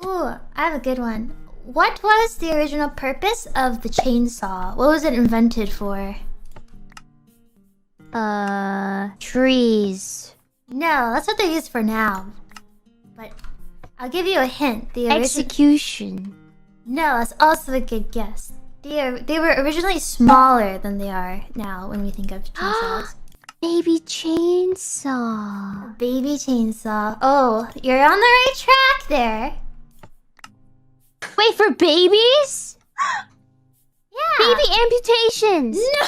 Ooh, I have a good one. What was the original purpose of the chainsaw? What was it invented for? Trees. No, that's what they use for now. But I'll give you a hint. Execution. No, that's also a good guess. They were originally smaller than they are now when we think of chainsaws. Baby chainsaw. Baby chainsaw. Oh, you're on the right track there. Wait, for babies? Yeah. Baby amputations. No!